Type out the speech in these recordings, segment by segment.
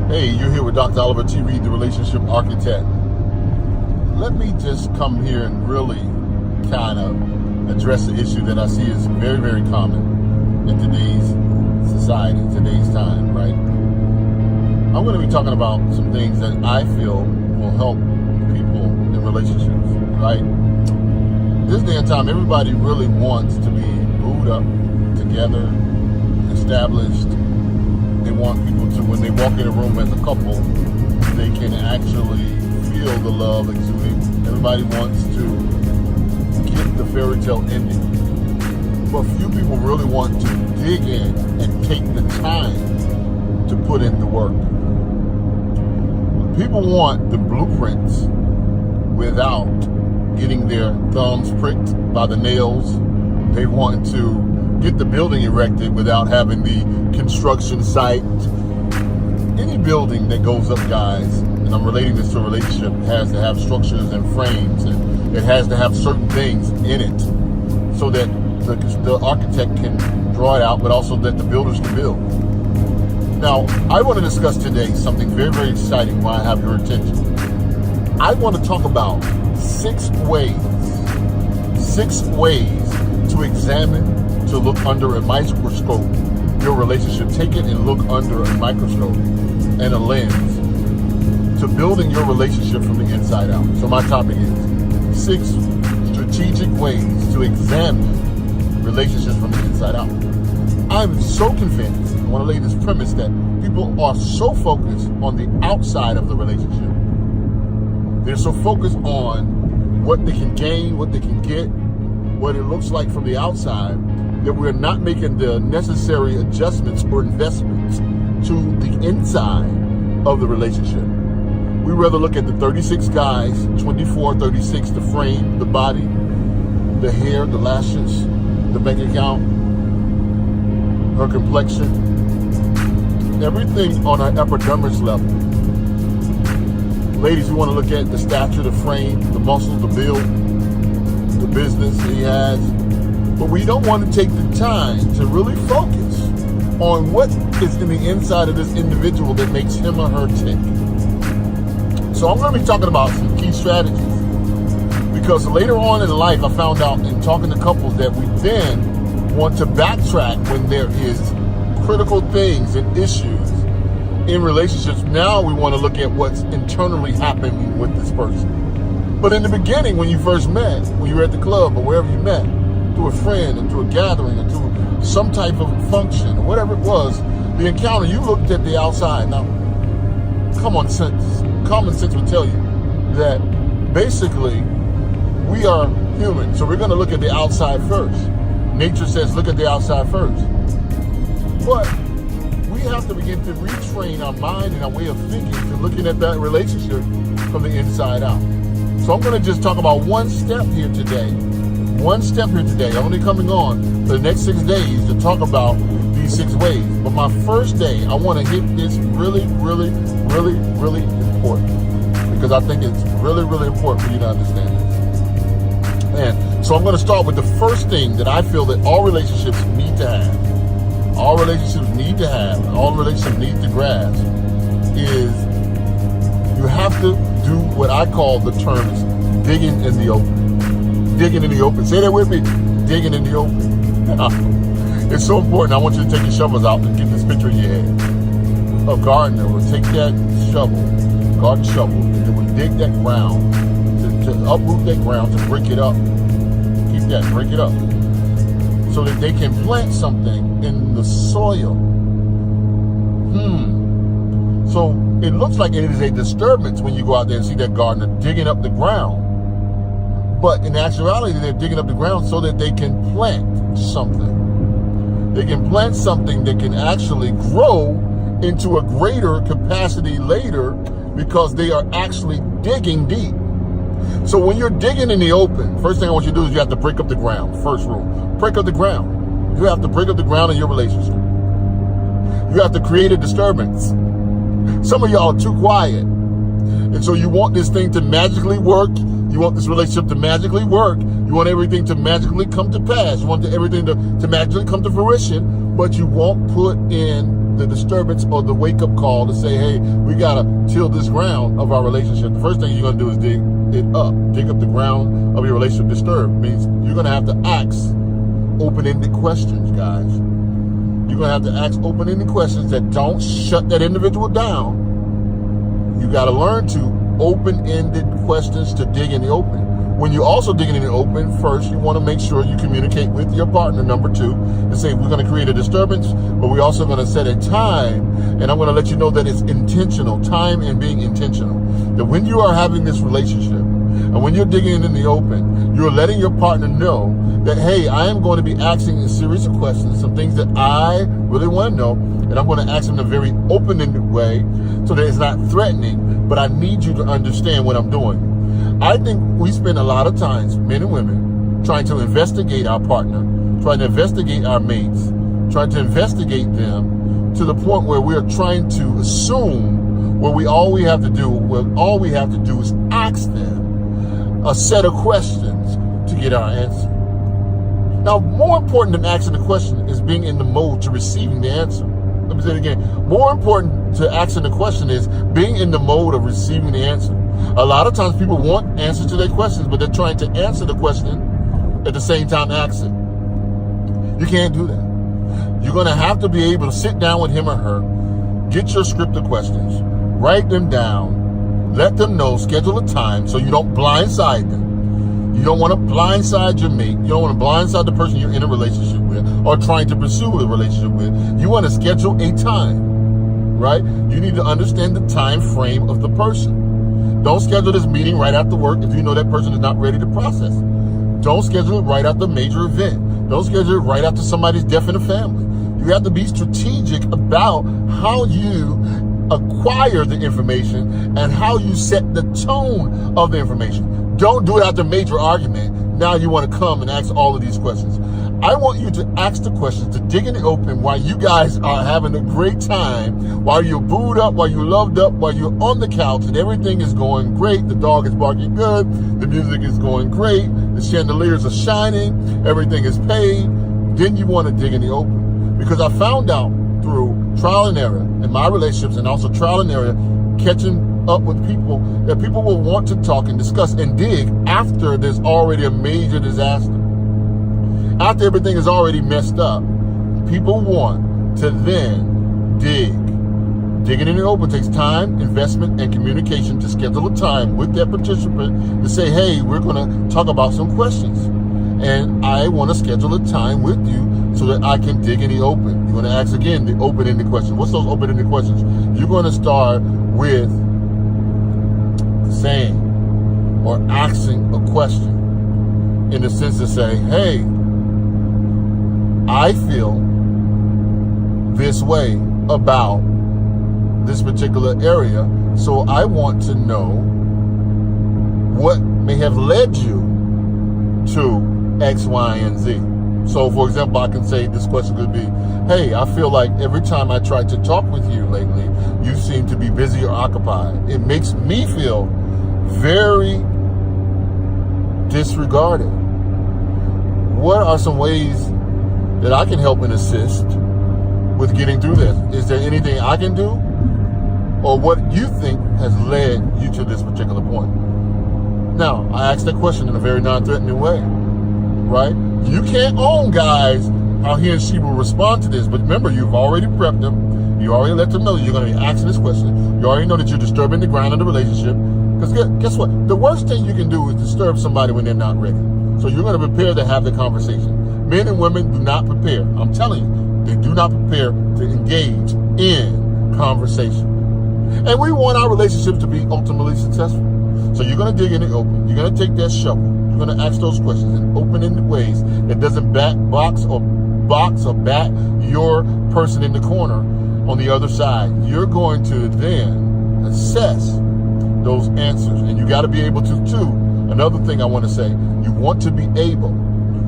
Hey, you're here with Dr. Oliver T. Reid, the relationship architect. Let me just come here and really kind of address the issue that I see is very, very common in today's society, today's time, right? I'm going to be talking about some things that I feel will help people in relationships, right? This day and time, everybody really wants to be booed up, together, established. They want people to, when they walk in a room as a couple, they can actually feel the love exuding. Everybody wants to get the fairy tale ending. But few people really want to dig in and take the time to put in the work. People want the blueprints without getting their thumbs pricked by the nails. They want to get the building erected without having the construction site. Any building that goes up, guys, and I'm relating this to a relationship, has to have structures and frames, and it has to have certain things in it so that the architect can draw it out, but also that the builders can build. Now, I want to discuss today something very, very exciting while I have your attention. I want to talk about six ways to examine, to look under a microscope, your relationship. Take it and look under a microscope and a lens to building your relationship from the inside out. So my topic is 6 strategic ways to examine relationships from the inside out. I'm so convinced, I want to lay this premise, that people are so focused on the outside of the relationship. They're so focused on what they can gain, what they can get, what it looks like from the outside, that we're not making the necessary adjustments or investments to the inside of the relationship. We rather look at the 36 guys, 24, 36, the frame, the body, the hair, the lashes, the bank account, her complexion, everything on an epidermis level. Ladies, we want to look at the stature, the frame, the muscles, the build, the business he has. But we don't want to take the time to really focus on what is in the inside of this individual that makes him or her tick. So I'm going to be talking about some key strategies, because later on in life I found out in talking to couples that we then want to backtrack when there is critical things and issues in relationships. Now we want to look at what's internally happening with this person. But in the beginning, when you first met, when you were at the club or wherever you met, to a friend or to a gathering or to some type of function or whatever it was, the encounter, you looked at the outside. Now, common sense would tell you that basically we are human, so we're going to look at the outside first. Nature says look at the outside first. But we have to begin to retrain our mind and our way of thinking to looking at that relationship from the inside out. So I'm going to just talk about one step here today. I'm only coming on for the next 6 days to talk about these 6 ways. But my first day, I want to hit this really, really, really, really important, because I think it's really, really important for you to understand this. And so I'm going to start with the first thing that I feel that all relationships need to have. All relationships need to grasp is you have to do what I call, the term is digging in the open. Digging in the open. Say that with me. Digging in the open. It's so important. I want you to take your shovels out and get this picture in your head. A gardener will take that garden shovel, and it will dig that ground, to uproot that ground, to break it up. Break it up. So that they can plant something in the soil. So it looks like it is a disturbance when you go out there and see that gardener digging up the ground. But in actuality, they're digging up the ground so that they can plant something. They can plant something that can actually grow into a greater capacity later, because they are actually digging deep. So when you're digging in the open, first thing I want you to do is you have to break up the ground. First rule, break up the ground. You have to break up the ground in your relationship. You have to create a disturbance. Some of y'all are too quiet. And so you want this thing to magically work. You want this relationship to magically work. You want everything to magically come to pass. You want everything to magically come to fruition, but you won't put in the disturbance or the wake-up call to say, hey, we got to till this ground of our relationship, the first thing you're going to do is dig it up. Dig up the ground of your relationship disturbed. Means you're going to have to ask open-ended questions, guys. You're going to have to ask open-ended questions that don't shut that individual down. You got to learn to open-ended questions to dig in the open. When you're also digging in the open, first, you want to make sure you communicate with your partner, number two, and say, we're going to create a disturbance, but we're also going to set a time, and I'm going to let you know that it's intentional, time and being intentional. That when you are having this relationship, and when you're digging in the open, you're letting your partner know that, hey, I am going to be asking a series of questions, some things that I really want to know, and I'm going to ask them in a very open-ended way so that it's not threatening, but I need you to understand what I'm doing. I think we spend a lot of times, men and women, trying to investigate our partner, trying to investigate our mates, trying to investigate them to the point where we're trying to assume where all we have to do is ask them a set of questions to get our answer. Now, more important than asking the question is being in the mode to receiving the answer. Let me say it again. More important to asking the question is being in the mode of receiving the answer. A lot of times people want answers to their questions, but they're trying to answer the question at the same time ask it. You can't do that. You're going to have to be able to sit down with him or her, get your script of questions, write them down, let them know, schedule a time so you don't blindside them. You don't want to blindside your mate. You don't want to blindside the person you're in a relationship with or trying to pursue a relationship with. You want to schedule a time, right? You need to understand the time frame of the person. Don't schedule this meeting right after work if you know that person is not ready to process. Don't schedule it right after a major event. Don't schedule it right after somebody's death in the family. You have to be strategic about how you acquire the information and how you set the tone of the information. Don't do it after a major argument. Now you want to come and ask all of these questions. I want you to ask the questions, to dig in the open while you guys are having a great time, while you're booed up, while you're loved up, while you're on the couch and everything is going great. The dog is barking good. The music is going great. The chandeliers are shining. Everything is paid. Then you want to dig in the open. Because I found out through trial and error in my relationships and also trial and error catching up with people that people will want to talk and discuss and dig after there's already a major disaster. After everything is already messed up, people want to then dig. Digging in the open takes time, investment, and communication to schedule a time with that participant to say, hey, we're going to talk about some questions. And I want to schedule a time with you so that I can dig in the open. You're going to ask again the open-ended questions. What's those open-ended questions? You're going to start with saying or asking a question in the sense to say, hey, I feel this way about this particular area, so I want to know what may have led you to X, Y, and Z. So, for example, I can say this question could be, hey, I feel like every time I try to talk with you lately, you seem to be busy or occupied. It makes me feel very disregarded. What are some ways that I can help and assist with getting through this? Is there anything I can do? Or what you think has led you to this particular point? Now, I asked that question in a very non-threatening way, right? You can't own, guys, how he and she will respond to this. But remember, you've already prepped them. You already let them know that you're going to be asking this question. You already know that you're disturbing the ground of the relationship. Because guess what? The worst thing you can do is disturb somebody when they're not ready. So you're going to prepare to have the conversation. Men and women do not prepare. I'm telling you, they do not prepare to engage in conversation. And we want our relationships to be ultimately successful. So you're going to dig in the open. You're going to take that shovel. You're going to ask those questions in open-ended ways that doesn't box or bat your person in the corner on the other side. You're going to then assess those answers. And you got to be able to, too. Another thing I want to say, you want to be able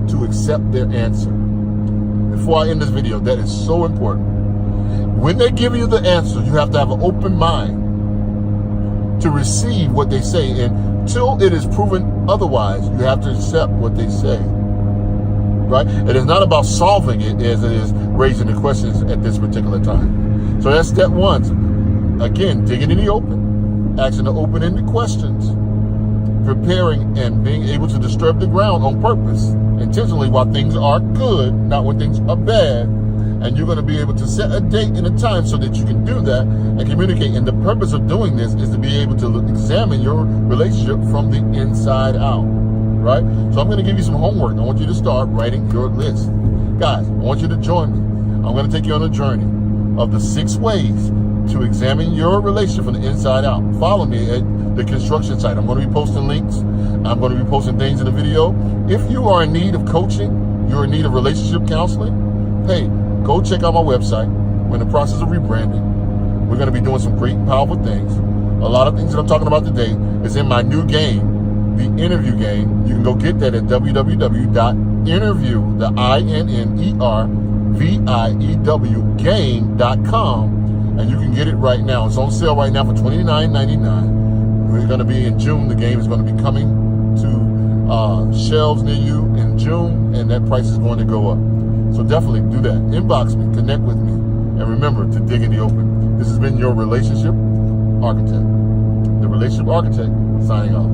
to accept their answer. Before I end this video, that is so important. When they give you the answer, you have to have an open mind to receive what they say. And until it is proven otherwise, you have to accept what they say. Right? It is not about solving it as it is raising the questions at this particular time. So that's step one. Again, digging in the open, asking the open-ended questions, preparing and being able to disturb the ground on purpose, intentionally, while things are good, not when things are bad. And you're going to be able to set a date and a time so that you can do that and communicate. And the purpose of doing this is to be able to examine your relationship from the inside out, right? So I'm going to give you some homework. I want you to start writing your list. Guys, I want you to join me. I'm going to take you on a journey of the 6 ways to examine your relationship from the inside out. Follow me at the construction site. I'm going to be posting links. I'm going to be posting things in the video. If you are in need of coaching, you're in need of relationship counseling, hey, go check out my website. We're in the process of rebranding. We're going to be doing some great, powerful things. A lot of things that I'm talking about today is in my new game, the InnerView game. You can go get that at www.InnerView, the INNERVIEW game.com, and you can get it right now. It's on sale right now for $29.99. We're going to be in June. The game is going to be coming to shelves near you in June, and that price is going to go up. So definitely do that. Inbox me, connect with me, and remember to dig in the open. This has been your relationship architect. The relationship architect signing off.